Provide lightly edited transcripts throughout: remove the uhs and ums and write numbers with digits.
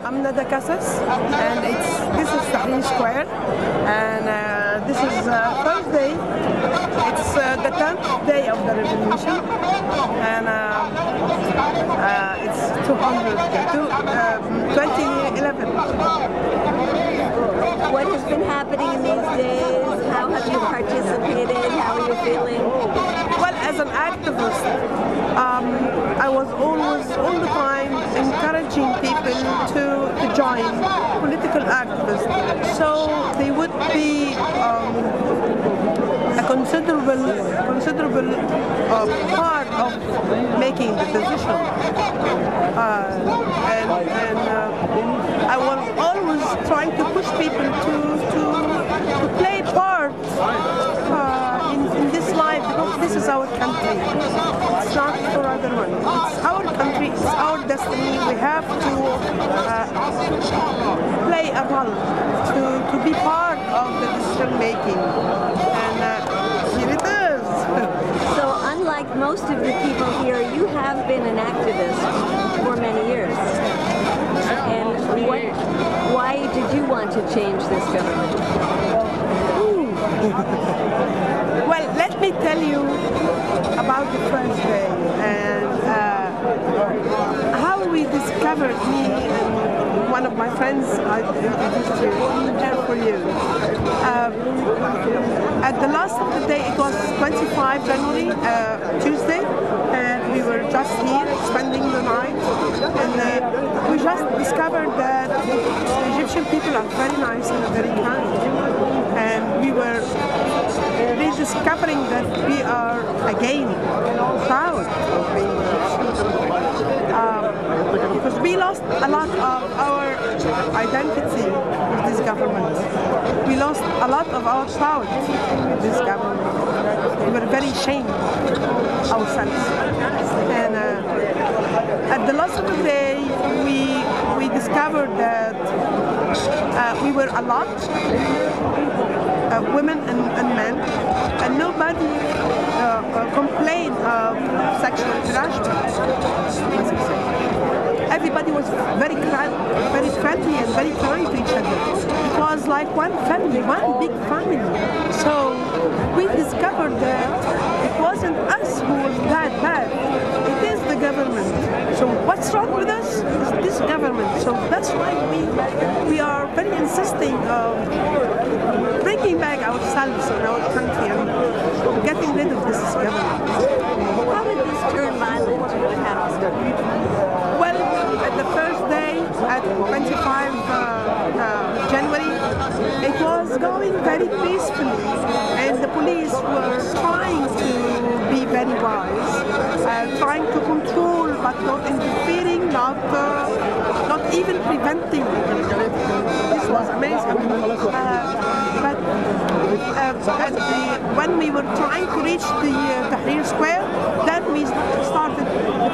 I'm Nada Casas, and this is Tahrir Square, and this is Thursday. It's the 10th day of the revolution, and it's 2011. What has been happening in these days? How have you participated? How are you feeling? Well, as an activist, I was always, all the time, encouraging people to join political activists, so they would be a considerable part of making the decision. And I was always trying to push people to play part in this life, because this is our country. It's not for other one. It's our country. It's our destiny. We have to play a role to be part of the decision making. And here it is. So, unlike most of the people here, you have been an activist for many years. And why did you want to change this government? Well, let me tell you about the first day and how we discovered me and one of my friends I introduced you for you. At the last of the day, it was 25 January, Tuesday, and we were just here spending the night, and we just discovered that the Egyptian people are very nice and very kind, and we were rediscovering that we are again proud of being because we lost a lot of our identity with this government. We lost a lot of our pride with this government. We were very ashamed ourselves. And at the last of the day, we discovered that we were a lot, women and men, and nobody complained of sexual harassment. Everybody was very friendly and very kind to each other. It was like one family, one big family. So we discovered that it wasn't us who was that bad. It is the government. So what's wrong with us is this government. So that's why we are very insisting of bringing back ourselves and our country and getting rid of this government. How did this turn violent? What happened? Well, at the first day, at 25 January, it was going very peacefully, and the police were trying to be very wise, trying to control, but not interfering, not even preventing. This was amazing. When we were trying to reach the Tahrir Square, then the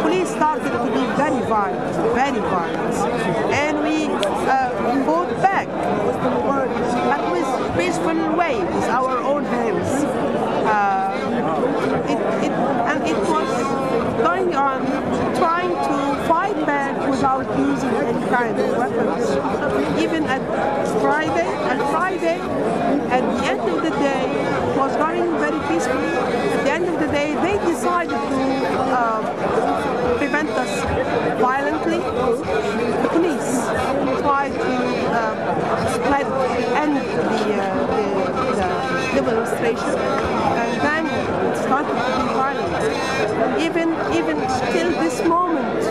police started to be very violent, and we fought back, but with peaceful way, with our own hands. It was going on, trying to fight back without using any kind of weapons. Even at Friday, at the end of the day, it was going very peacefully. At the end of the day, they decided to prevent us violently. The police tried to end the demonstration, and then it started to be violent. Even till this moment,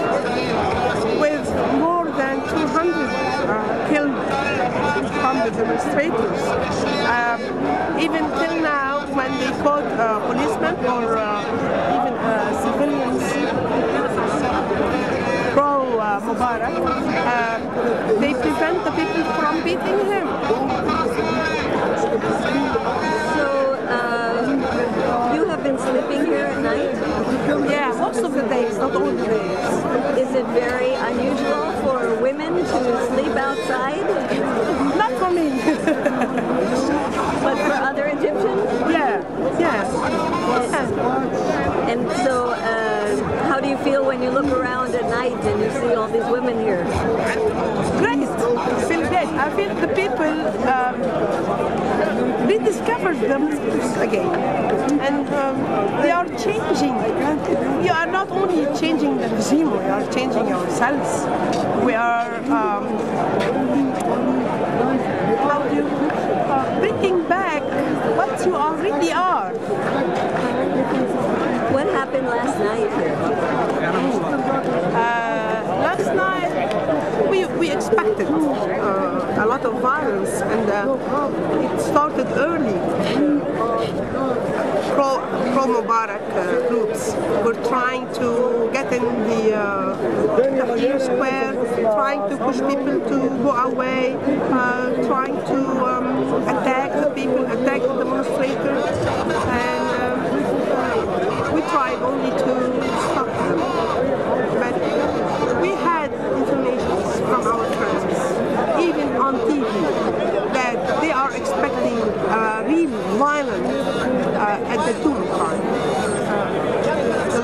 with more than 200 killed from the demonstrators. Even till now, when they caught policemen or even civilians pro-Mubarak, they prevent the people from beating him. So, you have been sleeping here at night? Yeah, most of the days, not all the days. Is it very unusual for women to sleep outside? Not for me. But for other Egyptians? Yeah. And so, how do you feel when you look around at night and you see all these women here? Great. people rediscovered themselves again, and they are changing. And we are not only changing the regime, we are changing ourselves. We are bringing back what you already are. What happened last night here? Last night we expected a lot of violence, and it started early. Pro-Mubarak groups were trying to get in the Tahrir Square, trying to push people to go away, trying to attack the people, attack the demonstrators, and we tried only to stop them. But we had information from our friends, even on TV, that they are expecting real violence at the tomb time. The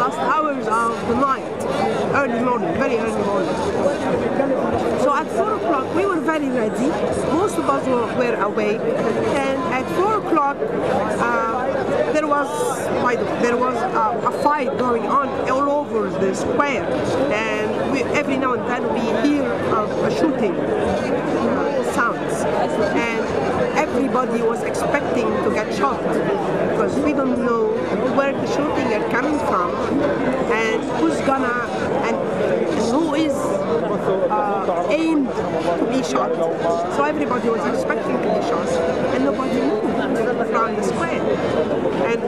last hours of the night, early morning, very early morning. So at 4 o'clock we were very ready. Most of us were awake, and at 4 o'clock there was a fight going on all over the square, and every now and then we hear a shooting sounds, and everybody was expecting to get shot because we don't know where the shooting are coming from and who's gonna and who is aimed to be shot. So everybody was expecting to be shot, and nobody moved from the square. And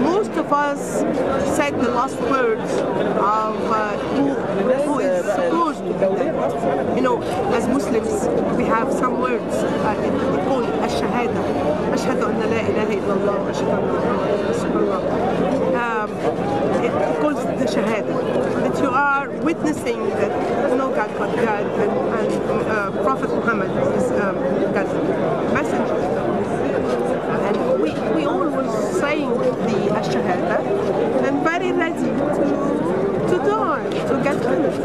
most of us said the last words of who is supposed to be dead. You know, as Muslims, we have some words. It called ash-shahada. Ashhadu an la ilaha illallah wa ashhadu anna Muhammadan Rasulullah. It calls the shahada, that you are witnessing that no God but God, and Prophet Muhammad is God's messenger. And we all were saying the ash-shahada and very ready to die, to get killed.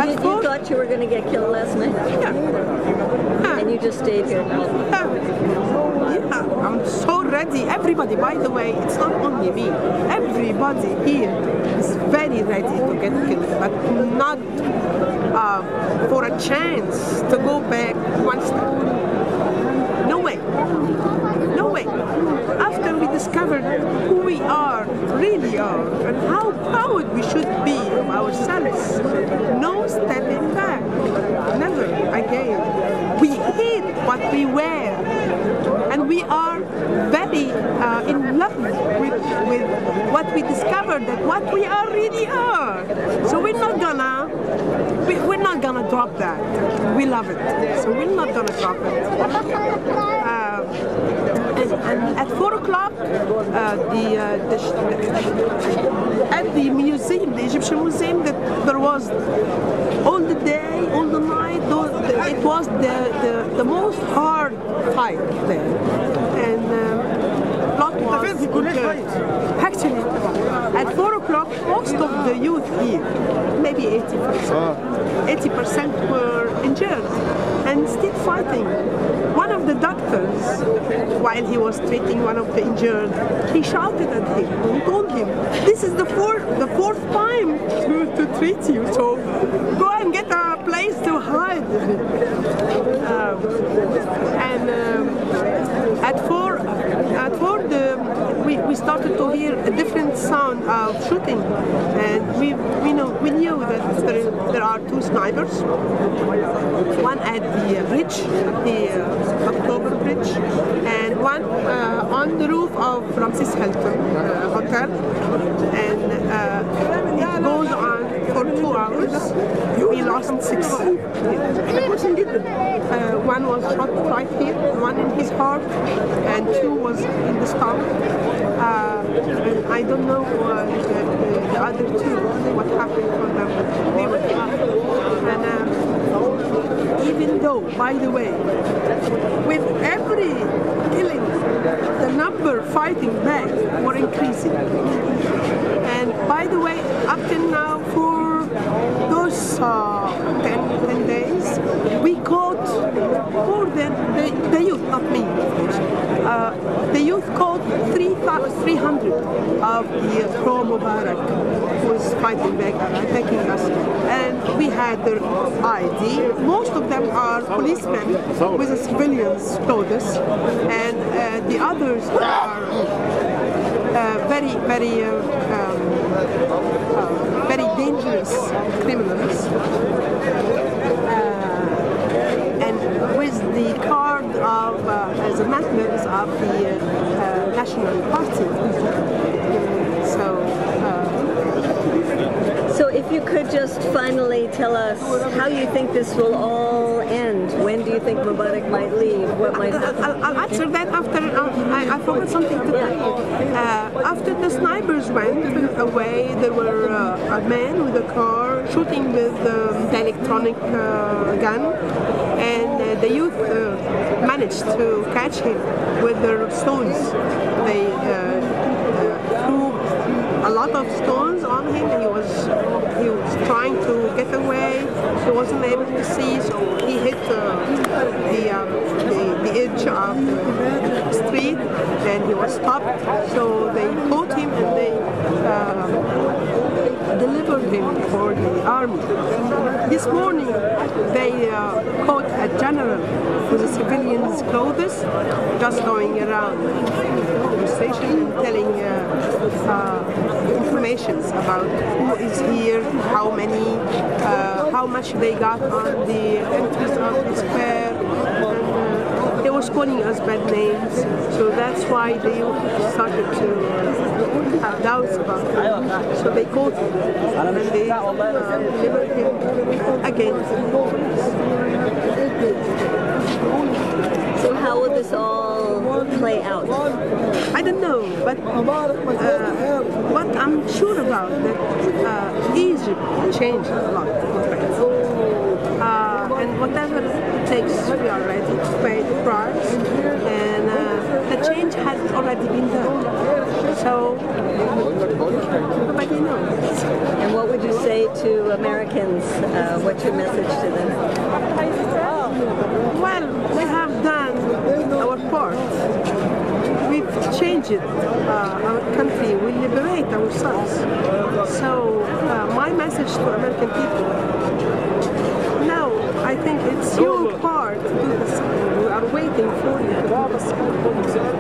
You thought you were going to get killed last night? Yeah. And you just stayed here? Yeah, I'm so ready. Everybody, by the way, it's not only me. Everybody here is very ready to get killed, but not for a chance to go back one step. No way. No way. After we discovered who we are, really are, and how proud we should be of ourselves, no stepping back. Never again. We hate what we wear, and we are very in love with what we discovered, that what we are really are. So we're not gonna drop that. We love it, so we're not gonna drop it. And at 4 o'clock, at the museum, the Egyptian museum, that there was all the day, all the night. It was the most hard fight there, and lot was injured. Actually, at 4 o'clock, most of the youth here, maybe 80% were injured and still fighting. One of the doctors, while he was treating one of the injured, he shouted at him and told him, "This is the fourth time to treat you, so go and get a place to hide." We started to hear a different sound of shooting, and we knew that there are two snipers, one at the bridge, the October Bridge, and one on the roof of Ramses Hilton Hotel, and it goes on for 2 hours. We lost 6. One was shot right here, one in his heart, and 2 was in the stomach. And I don't know the other 2, what happened for them. They were shot. And even though, by the way, with every killing, the number fighting back were increasing. And by the way, up till now, for those 10 days, we caught the youth, not me. The youth called 300 of the pro-Mubarak who was fighting back and attacking us. And we had their ID. Most of them are policemen with a civilian's clothes. And the others are very dangerous criminals. And with the card of as a members of the National Party. So if you could just finally tell us how you think this will all end. When do you think Mubarak might leave? What might happen? I'll answer that after I forgot something to tell you. After the snipers went away, there were a man with a car shooting with the electronic gun, and the youth managed to catch him with their stones. They threw a lot of stones on him. He was trying to get away. He wasn't able to see, so he hit the edge of the street, and he was stopped. So they caught him and they delivered him for the army. This morning they caught a general with a civilian's clothes, just going around the station and telling information about who is here, how many, how much they got on the entrance of the square. And they was calling us bad names, so that's why they started to have doubts about him. So they caught him and they delivered him again. So how will this all play out? I don't know, but what I'm sure about that Egypt changed a lot, and whatever it takes, we are ready to pay the price, and the change has already been done. So nobody knows. And what would you say to Americans? What's your message to them? Well, we have done our part. We've changed our country. We liberate ourselves. So my message to American people, now I think it's your part to do the same. We are waiting for you to do the same.